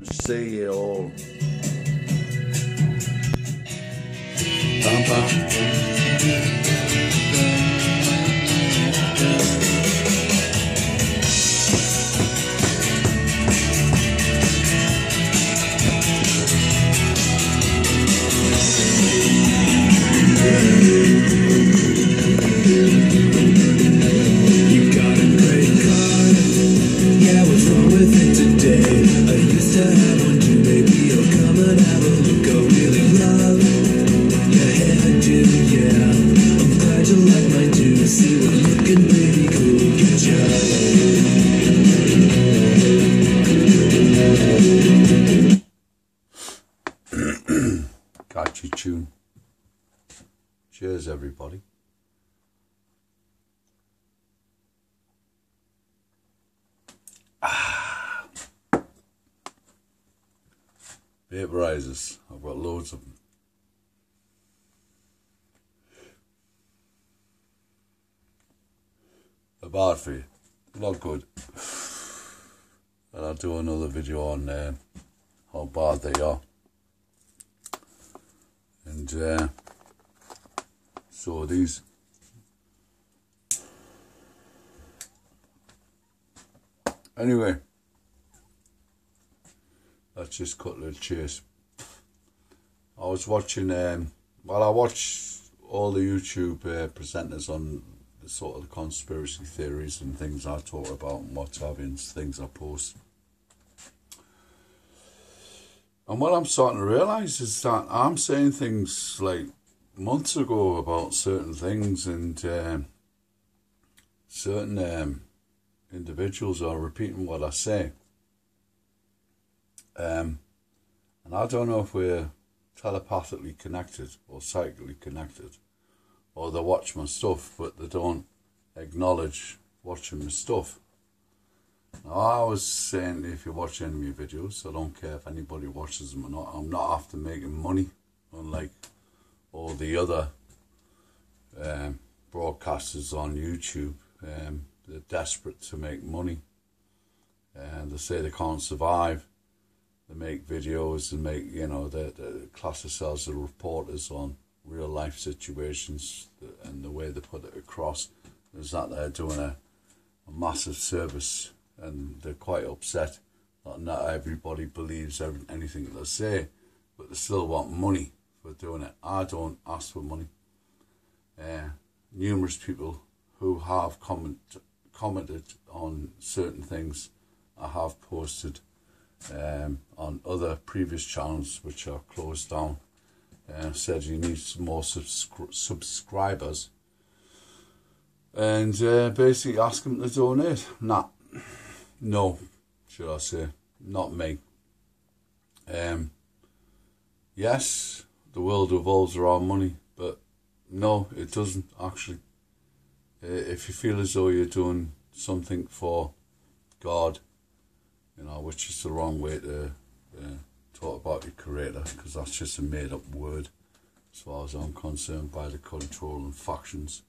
See you all. Bye-bye. Catchy tune. Cheers, everybody. Vaporizers. I've got loads of them. They're bad for you. Not good. And I'll do another video on how bad they are. And so these. Anyway, let's just cut a little chase. I was watching, I watch all the YouTube presenters on the sort of the conspiracy theories and things I talk about and what's having, things I post. And what I'm starting to realise is that I'm saying things like months ago about certain things, and certain individuals are repeating what I say. And I don't know if we're telepathically connected or psychically connected, or they watch my stuff but they don't acknowledge watching my stuff. Now, I was saying, if you watch any of my videos, I don't care if anybody watches them or not. I'm not after making money, unlike all the other broadcasters on YouTube. They're desperate to make money, and they say they can't survive. They make videos and make, you know, they class themselves as reporters on real life situations, and the way they put it across is that they're doing a massive service. And they're quite upset that not everybody believes anything they say, but they still want money for doing it. I don't ask for money. Numerous people who have commented on certain things I have posted on other previous channels which are closed down, said you need some more subscribers, and basically ask them to donate. No, should I say, not me. Yes, the world revolves around money, but no, it doesn't actually. If you feel as though you're doing something for God, you know, which is the wrong way to talk about your creator, because that's just a made-up word as far as I'm concerned by the controlling factions.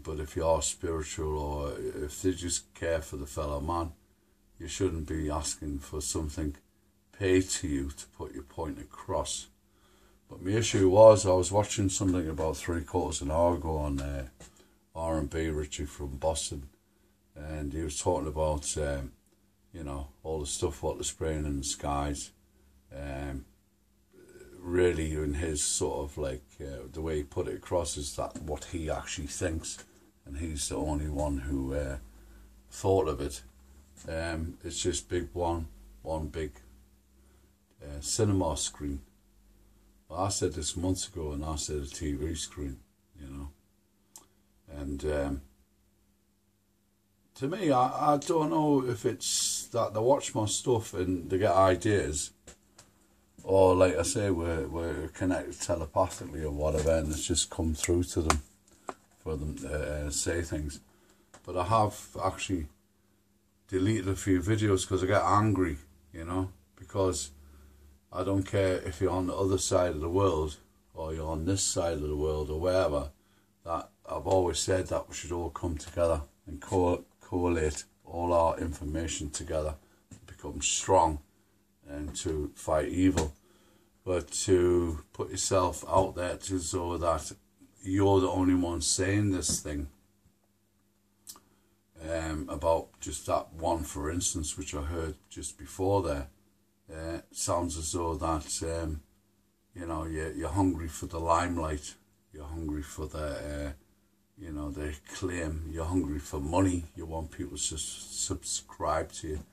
But if you are spiritual, or if they just care for the fellow man, you shouldn't be asking for something paid to you to put your point across. But my issue was, I was watching something about 3/4 an hour ago on R&B, Richie from Boston, and he was talking about, you know, all the stuff what they're spraying in the skies. Really, in his sort of like, the way he put it across is that what he actually thinks, and he's the only one who thought of it. It's just one big cinema screen. Well, I said this months ago, and I said a TV screen, you know. And to me, I don't know if it's that they watch my stuff and they get ideas, or like I say, we're connected telepathically or whatever, and it's just come through to them for them to say things. But I have actually deleted a few videos because I get angry, you know, because I don't care if you're on the other side of the world or you're on this side of the world or wherever, that I've always said that we should all come together and collate all our information together, become strong, and to fight evil, but to put yourself out there to so that you're the only one saying this thing. About just that one, for instance, which I heard just before there, sounds as though that you're hungry for the limelight, you're hungry for the the acclaim, you're hungry for money, you want people to subscribe to you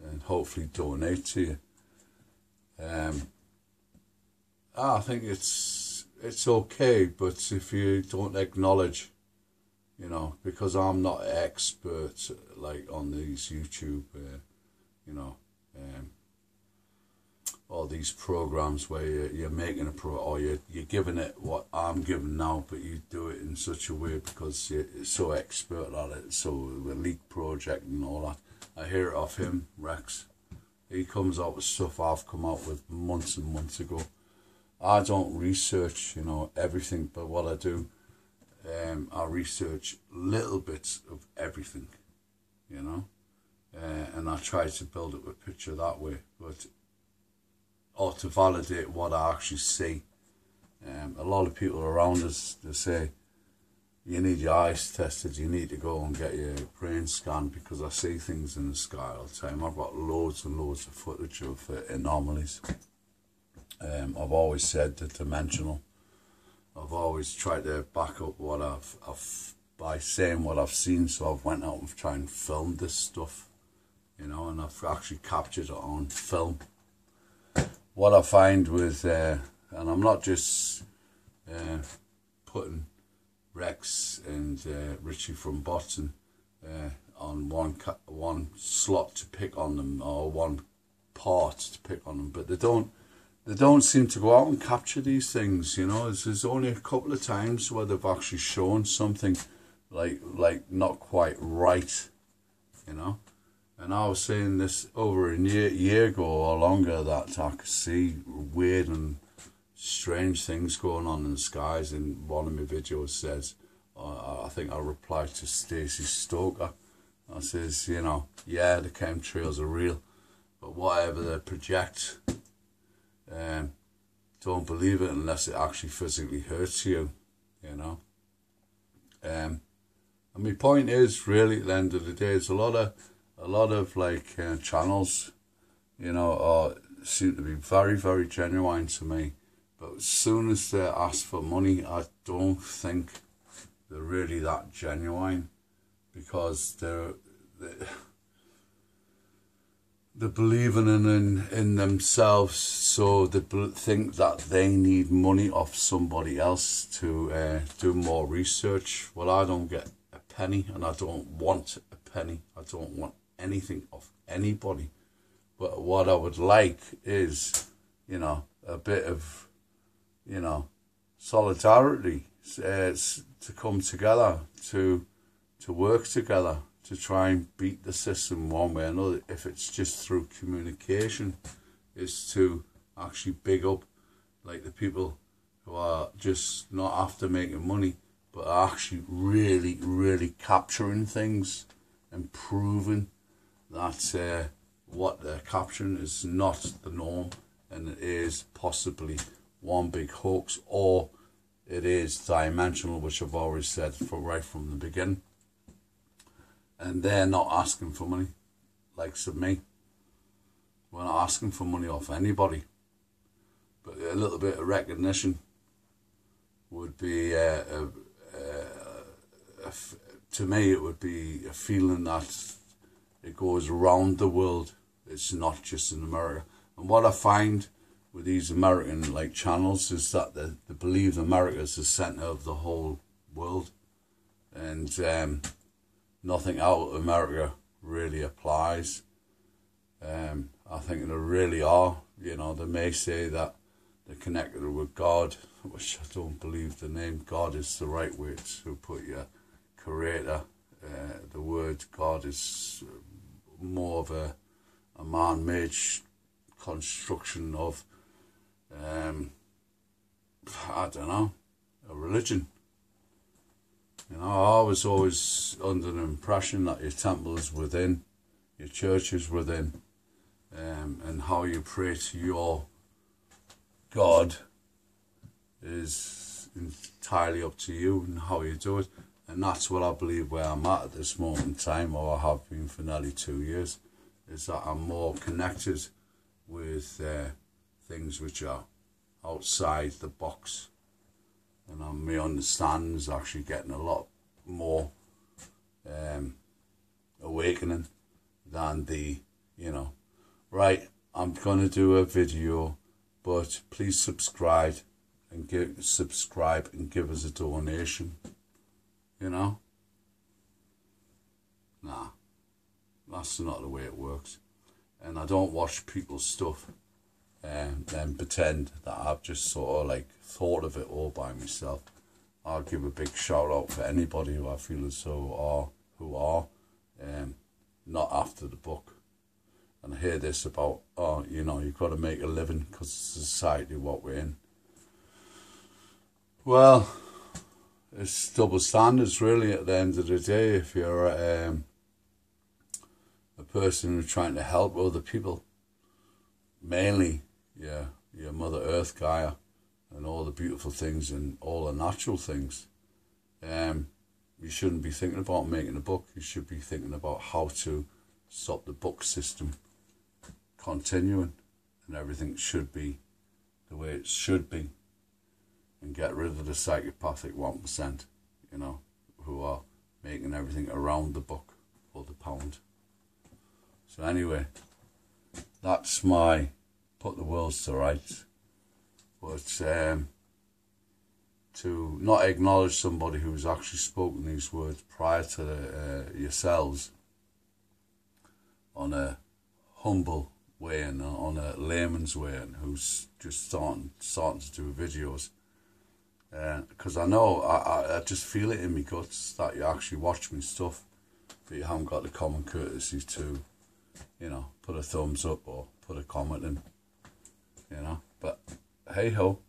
and hopefully donate to you. I think it's okay, but if you don't acknowledge, because I'm not an expert like on these YouTube, all these programs where you're making or you're giving it what I'm giving now, but you do it in such a way because you're so expert at it. So the Leak Project and all that, I hear it off him, Rex. He comes out with stuff I've come out with months and months ago. I don't research, everything, but what I do, I research little bits of everything, and I try to build up a picture that way, or to validate what I actually see. A lot of people around us, they say, you need your eyes tested, you need to go and get your brain scanned, because I see things in the sky all the time. I've got loads and loads of footage of anomalies. I've always said the dimensional. I've always tried to back up what I've by saying what I've seen, so I've went out and tried and filmed this stuff, and I've actually captured it on film. What I find with, and I'm not just putting Rex and Richie from Boston on one slot to pick on them, or one part to pick on them, but they don't seem to go out and capture these things, There's only a couple of times where they've actually shown something like not quite right, And I was saying this over a year ago or longer, that I could see weird and strange things going on in the skies. And one of my videos says, I think I replied to Stacey Stoker. I says, yeah, the chemtrails are real, but whatever they project, don't believe it unless it actually physically hurts you, And my point is, really, at the end of the day, there's a lot of channels, seem to be very, very genuine to me. But as soon as they ask for money, I don't think they're really that genuine, because they're believing in themselves, so they think that they need money off somebody else to do more research. Well, I don't get a penny, and I don't want a penny. I don't want anything off anybody. But what I would like is, a bit of, solidarity, to come together, to work together, to try and beat the system one way or another. If it's just through communication, is to actually big up the people who are just not after making money, but are actually really, really capturing things and proving that what they're capturing is not the norm, and it is possibly one big hoax, or it is dimensional, which I've always said right from the beginning. And they're not asking for money, like me. We're not asking for money off anybody, but a little bit of recognition would be, to me, it would be a feeling that it goes around the world. It's not just in America. And what I find with these American channels is that they believe America is the centre of the whole world, and nothing out of America really applies. I think they really are. They may say that they're connected with God, which I don't believe the name God is the right way to put your creator. The word God is more of a man-made construction of, I don't know, a religion. I was always under the impression that your temple is within, your church is within, and how you pray to your God is entirely up to you and how you do it. And that's what I believe where I'm at this moment in time, or I have been for nearly 2 years, is that I'm more connected with things which are outside the box. And my understanding is actually getting a lot more awakening than the, right, I'm going to do a video, but please subscribe and give us a donation. Nah, that's not the way it works. And I don't watch people's stuff and then pretend that I've just sort of like thought of it all by myself. I'll give a big shout out for anybody who I feel as though who are not after the book. And I hear this about, you've got to make a living because it's society what we're in. Well, it's double standards really at the end of the day. If you're a person who's trying to help other people, mainly your Mother Earth Gaia and all the beautiful things and all the natural things, you shouldn't be thinking about making a book. You should be thinking about how to stop the book system continuing, and everything should be the way it should be, and get rid of the psychopathic 1%, who are making everything around the book or the pound. So anyway, that's my put the worlds to rights. But to not acknowledge somebody who's actually spoken these words prior to yourselves on a humble way and on a layman's way, and who's just starting to do videos, because I know I just feel it in my guts that you actually watch me stuff, but you haven't got the common courtesy to put a thumbs up or put a comment in, but hey ho,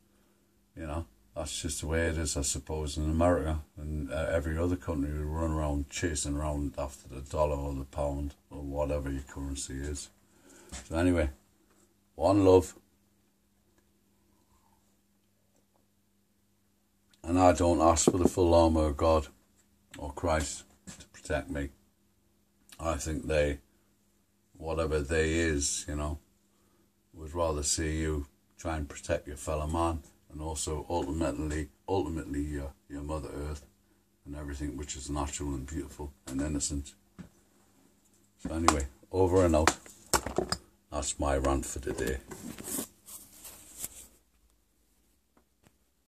that's just the way it is, I suppose, in America and every other country. We run around chasing around after the dollar or the pound or whatever your currency is. So anyway, one love. And I don't ask for the full armour of God or Christ to protect me. I think whatever they is, would rather see you try and protect your fellow man, and also ultimately your Mother Earth and everything which is natural and beautiful and innocent. So anyway, over and out. That's my rant for today.